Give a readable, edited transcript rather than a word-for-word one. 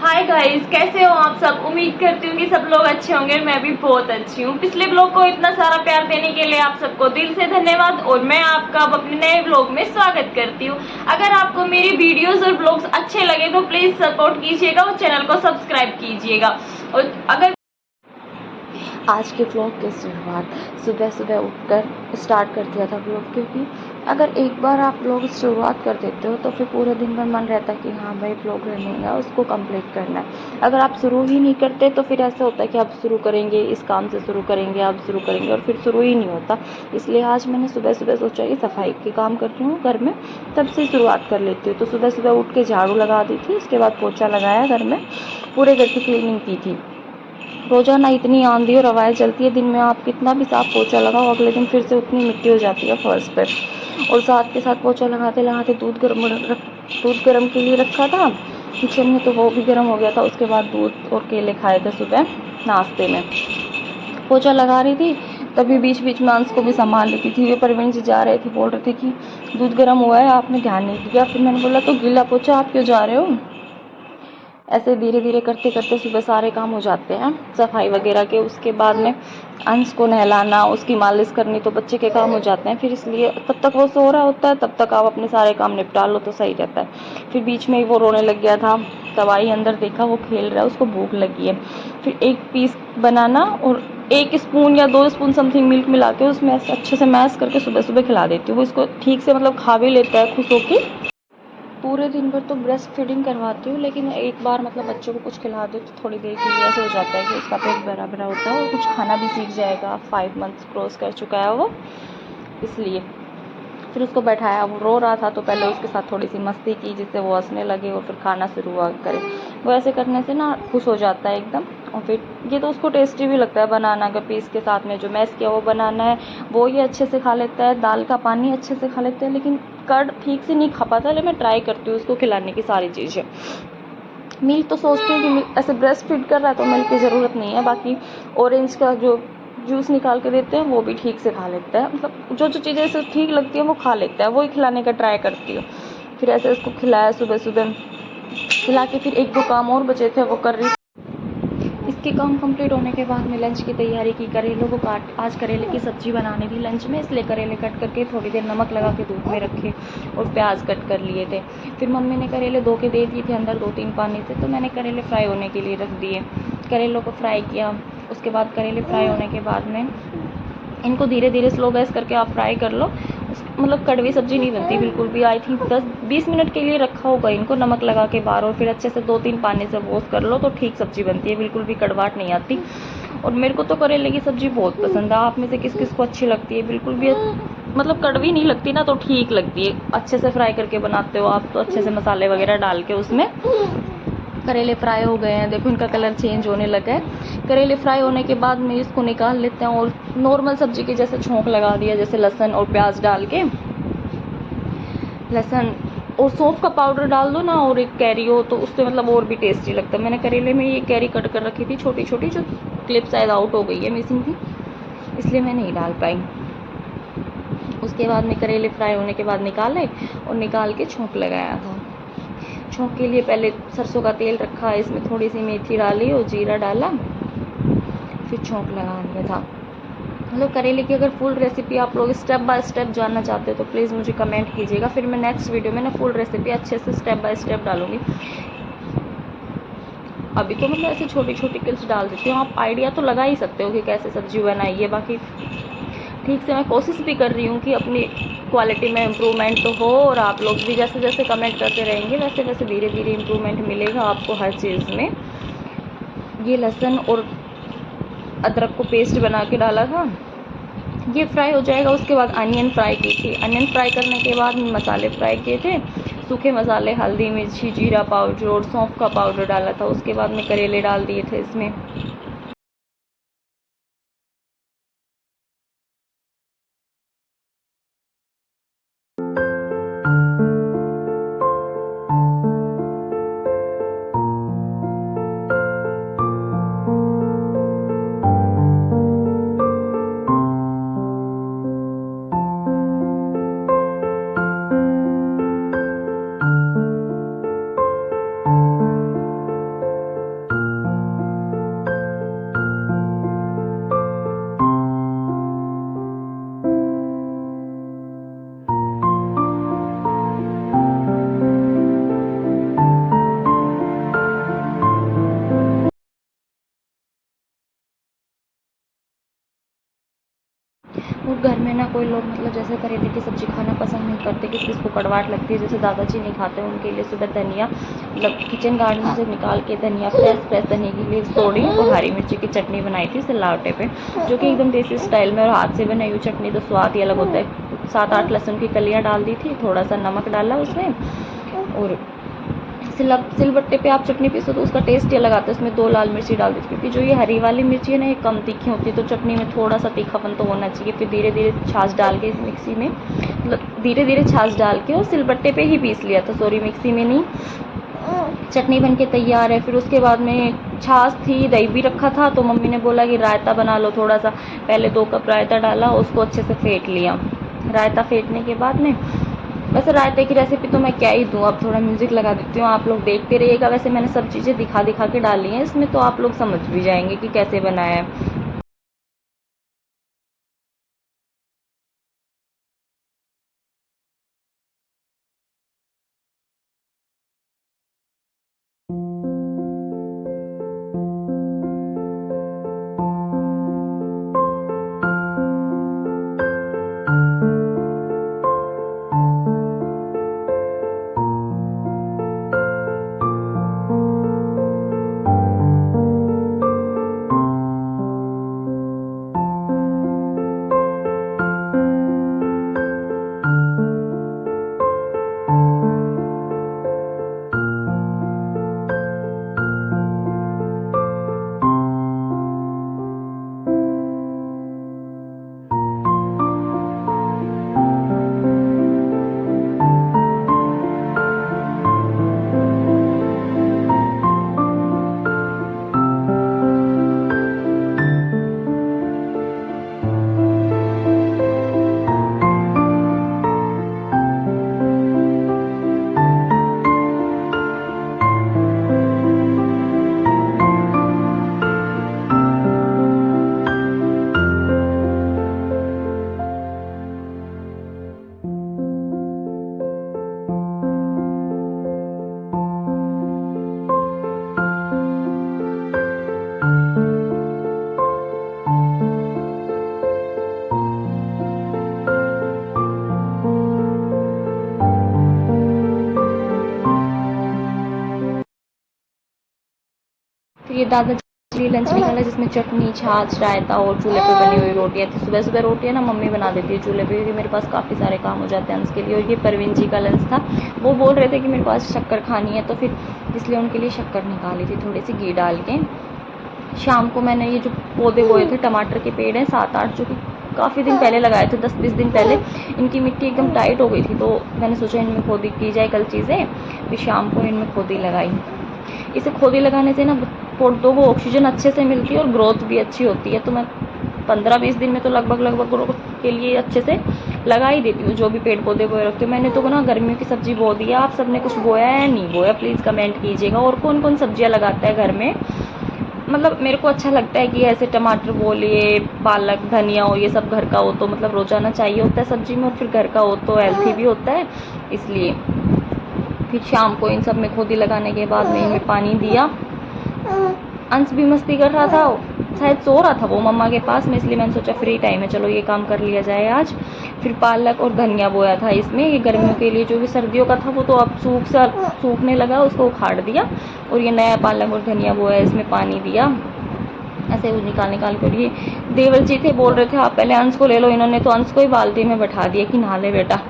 Hi guys, कैसे हो आप सब। उम्मीद करती हूँ कि सब लोग अच्छे होंगे। मैं भी बहुत अच्छी हूँ। पिछले ब्लॉग को इतना सारा प्यार देने के लिए आप सबको दिल से धन्यवाद और मैं आपका अब अपने नए ब्लॉग में स्वागत करती हूँ। अगर आपको मेरी वीडियोस और ब्लॉग्स अच्छे लगे तो प्लीज सपोर्ट कीजिएगा और चैनल को सब्सक्राइब कीजिएगा। और अगर आज के व्लॉग की शुरुआत सुबह सुबह उठकर स्टार्ट कर दिया था व्लॉग, क्योंकि अगर एक बार आप व्लॉग शुरुआत कर देते हो तो फिर पूरे दिन भर मन रहता है कि हाँ भाई व्लॉग रनिंग है, उसको कंप्लीट करना है। अगर आप शुरू ही नहीं करते तो फिर ऐसा होता है कि आप शुरू करेंगे, इस काम से शुरू करेंगे, आप शुरू करेंगे और फिर शुरू ही नहीं होता। इसलिए आज मैंने सुबह सुबह सोचा कि सफाई के काम कर रही हूँ घर में, तब से शुरुआत कर लेती हूँ। तो सुबह सुबह उठ के झाड़ू लगा दी थी, उसके बाद पोछा लगाया, घर में पूरे घर की क्लीनिंग की थी। रोजाना इतनी आंधी और हवाएं चलती है, दिन में आप कितना भी साफ पोछा लगाओ अगले दिन फिर से उतनी मिट्टी हो जाती है फर्श पर। और साथ के साथ पोछा लगाते लगाते दूध गर्म के लिए रखा था किचन में, तो वो भी गर्म हो गया था। उसके बाद दूध और केले खाए थे सुबह नाश्ते में। पोछा लगा रही थी तभी बीच बीच में अंश को भी संभाल लेती थी। वे परवीन जी जा रहे थे, बोल रहे थे कि दूध गर्म हुआ है, आपने ध्यान नहीं दिया। फिर मैंने बोला तो गीला पोछा आप क्यों जा रहे हो। ऐसे धीरे धीरे करते करते सुबह सारे काम हो जाते हैं सफाई वगैरह के। उसके बाद में अंश को नहलाना, उसकी मालिश करनी, तो बच्चे के काम हो जाते हैं। फिर इसलिए तब तक वो सो रहा होता है, तब तक आप अपने सारे काम निपटा लो तो सही रहता है। फिर बीच में ही वो रोने लग गया था, तब आई अंदर, देखा वो खेल रहा है, उसको भूख लगी है। फिर एक पीस बनाना और 1 स्पून या 2 स्पून समथिंग मिल्क मिला के उसमें अच्छे से मैश करके सुबह सुबह खिला देती हूँ। वो इसको ठीक से खा भी लेता है खुश होके। पूरे दिन भर तो ब्रेस्ट फीडिंग करवाती हूँ, लेकिन एक बार बच्चों को कुछ खिला दो तो थोड़ी देर के लिए ऐसे हो जाता है कि उसका पेट भरा भरा होता है और कुछ खाना भी सीख जाएगा। 5 मंथ्स क्रॉस कर चुका है वो, इसलिए फिर उसको बैठाया। वो रो रहा था तो पहले उसके साथ थोड़ी सी मस्ती की जिससे वो हंसने लगे और फिर खाना शुरू करे। वो ऐसे करने से खुश हो जाता है एकदम। और फिर ये तो उसको टेस्टी भी लगता है, बनाना का पीस के साथ में जो मैश किया वो बनाना है, वो ये अच्छे से खा लेता है। दाल का पानी अच्छे से खा लेता है, लेकिन कर्ड ठीक से नहीं खा पाता। लेकिन मैं ट्राई करती हूँ उसको खिलाने की सारी चीज़ें। मिल्क तो सोचती हूँ कि ऐसे ब्रेस्ट फीड कर रहा है तो मिल्क की ज़रूरत नहीं है। बाकी ऑरेंज का जो जूस निकाल के देते हैं वो भी ठीक से खा लेता है। जो जो चीज़ें इसे ठीक लगती है वो खा लेता है, वही खिलाने का ट्राई करती हूँ। फिर ऐसे उसको खिलाया सुबह सुबह, खिला के फिर 1-2 काम और बचे थे वो कर रही। इसके काम कंप्लीट होने के बाद में लंच की तैयारी की। करेलों को आज करेले की सब्ज़ी बनानी थी लंच में, इसलिए करेले कट करके थोड़ी देर नमक लगा के धूप में रखे और प्याज कट कर लिए थे। फिर मम्मी ने करेले धो के दे दिए थे अंदर 2-3 पानी से, तो मैंने करेले फ्राई होने के लिए रख दिए। करेलों को फ्राई किया। उसके बाद करेले फ्राई होने के बाद में इनको धीरे धीरे स्लो गैस करके आप फ्राई कर लो। कड़वी सब्जी नहीं बनती बिल्कुल भी। आई थिंक 10-20 मिनट के लिए रखा होगा इनको नमक लगा के बाहर, और फिर अच्छे से 2-3 पानी से वॉश कर लो तो ठीक सब्जी बनती है, बिल्कुल भी कड़वाहट नहीं आती। और मेरे को तो करेले की सब्जी बहुत पसंद है। आप में से किस किस को अच्छी लगती है। बिल्कुल भी कड़वी नहीं लगती ना, तो ठीक लगती है। अच्छे से फ्राई करके बनाते हो आप तो अच्छे से मसाले वगैरह डाल के उसमें। करेले फ्राई हो गए हैं, देखो इनका कलर चेंज होने लगा है। करेले फ्राई होने के बाद में इसको निकाल लेते हैं और नॉर्मल सब्जी की जैसे छोंक लगा दिया, जैसे लहसुन और प्याज डाल के। लहसुन और सौंफ का पाउडर डाल दो ना, और एक कैरी हो तो उससे और भी टेस्टी लगता है। मैंने करेले में ये कैरी कट कर रखी थी छोटी छोटी, जो क्लिप शायद आउट हो गई है, मिसिंग थी, इसलिए मैं नहीं डाल पाई। उसके बाद में करेले फ्राई होने के बाद निकाले और निकाल के छोंक लगाया था। छोंक के लिए पहले सरसों का तेल रखा, इसमें थोड़ी सी मेथी डाली और जीरा डाला, फिर छोंक लगा लिया था। करेले की अगर फुल रेसिपी आप लोग स्टेप बाय स्टेप जानना चाहते हो तो प्लीज़ मुझे कमेंट कीजिएगा। फिर मैं नेक्स्ट वीडियो में फुल रेसिपी अच्छे से स्टेप बाय स्टेप डालूंगी। अभी तो ऐसे छोटी छोटी क्लिप्स डाल देती हूँ, आप आइडिया तो लगा ही सकते हो कि कैसे सब्जी बनाई है। बाकी ठीक से मैं कोशिश भी कर रही हूँ कि अपनी क्वालिटी में इम्प्रूवमेंट तो हो, और आप लोग भी जैसे जैसे कमेंट करते रहेंगे वैसे वैसे धीरे धीरे इम्प्रूवमेंट मिलेगा आपको हर चीज़ में। ये लहसुन और अदरक को पेस्ट बना के डाला था, ये फ्राई हो जाएगा। उसके बाद अनियन फ्राई की थी। अनियन फ्राई करने के बाद मसाले फ्राई किए थे, सूखे मसाले, हल्दी, मिर्ची, जीरा पाउडर और सौंफ का पाउडर डाला था। उसके बाद में करेले डाल दिए थे इसमें। घर में ना कोई लोग मतलब जैसे करेले की सब्ज़ी खाना पसंद नहीं करते, किसी किसी को कड़वाहट लगती है, जैसे दादाजी नहीं खाते, उनके लिए सुबह धनिया मतलब किचन गार्डन से निकाल के धनिया फ्रेश धनिया की लीव्स तोड़ी और हरी मिर्ची की चटनी बनाई थी सिलौटे पे, जो कि एकदम देसी स्टाइल में और हाथ से बनाई हुई चटनी तो स्वाद ही अलग होता है। 7-8 लहसुन की कलियाँ डाल दी थी, थोड़ा सा नमक डाला उसमें, और सिलबट्टे पे आप चटनी पीसो तो उसका टेस्ट ही अलग आता है। उसमें 2 लाल मिर्ची डाल दी थी, क्योंकि जो ये हरी वाली मिर्ची है ना ये कम तीखी होती है, तो चटनी में थोड़ा सा तीखापन तो होना चाहिए। फिर धीरे धीरे छाछ डाल के मिक्सी में मतलब धीरे धीरे छाछ डाल के और सिलबट्टे पे ही पीस लिया था, सॉरी मिक्सी में नहीं। चटनी बन के तैयार है। फिर उसके बाद में छाछ थी, दही भी रखा था, तो मम्मी ने बोला कि रायता बना लो थोड़ा सा। पहले 2 कप रायता डाला, उसको अच्छे से फेंट लिया। रायता फेंटने के बाद में वैसे रायते की रेसिपी तो मैं क्या ही दूँ, अब थोड़ा म्यूज़िक लगा देती हूँ, आप लोग देखते रहिएगा। वैसे मैंने सब चीज़ें दिखा दिखा के डाली हैं इसमें, तो आप लोग समझ भी जाएंगे कि कैसे बनाया है। फिर ये दादाजी लिए लंच निकाला, जिसमें चटनी, छाछ, रायता और चूल्हे पे बनी हुई रोटियाँ थी। सुबह सुबह रोटियाँ ना मम्मी बना देती है चूल्हे पे, क्योंकि मेरे पास काफ़ी सारे काम हो जाते हैं उसके लिए। और ये परवीन जी का लंच था, वो बोल रहे थे कि मेरे पास शक्कर खानी है, तो फिर इसलिए उनके लिए शक्कर निकाली थी थोड़ी सी घी डाल के। शाम को मैंने ये जो पौधे बोए थे, टमाटर के पेड़ हैं 7-8, जो कि काफ़ी दिन पहले लगाए थे, 10-20 दिन पहले। इनकी मिट्टी एकदम टाइट हो गई थी, तो मैंने सोचा इनमें खोदी की जाए कल चीज़ें। फिर शाम को इनमें खोदी लगाई। इसे खोदी लगाने से ना पौधों को ऑक्सीजन अच्छे से मिलती है और ग्रोथ भी अच्छी होती है। तो मैं 15-20 दिन में तो लगभग ग्रोथ के लिए अच्छे से लगा ही देती हूँ जो भी पेड़ पौधे बोए रखती हूँ। मैंने तो ना गर्मियों की सब्जी बो दी है। आप सबने कुछ बोया है या नहीं बोया, प्लीज़ कमेंट कीजिएगा। और कौन कौन सब्जियाँ लगाता है घर में, मतलब मेरे को अच्छा लगता है कि ऐसे टमाटर बो लिए, पालक, धनिया हो, ये सब घर का हो तो मतलब रोजाना चाहिए होता है सब्जी में, और फिर घर का हो तो हेल्थी भी होता है, इसलिए। फिर शाम को इन सब में खोदी लगाने के बाद में इनमें पानी दिया। अंश भी मस्ती कर रहा था, शायद सो रहा था वो मम्मा के पास में, इसलिए मैंने सोचा फ्री टाइम है चलो ये काम कर लिया जाए आज। फिर पालक और धनिया बोया था इसमें, ये गर्मियों के लिए, जो भी सर्दियों का था वो तो अब सूखने लगा, उसको उखाड़ दिया। और ये नया पालक और धनिया बोया, इसमें पानी दिया ऐसे वो निकाल कर। ये देवर जी थे, बोल रहे थे आप पहले अंश को ले लो, इन्होंने तो अंश को ही बाल्टी में बैठा दिया कि नहा ले बेटा।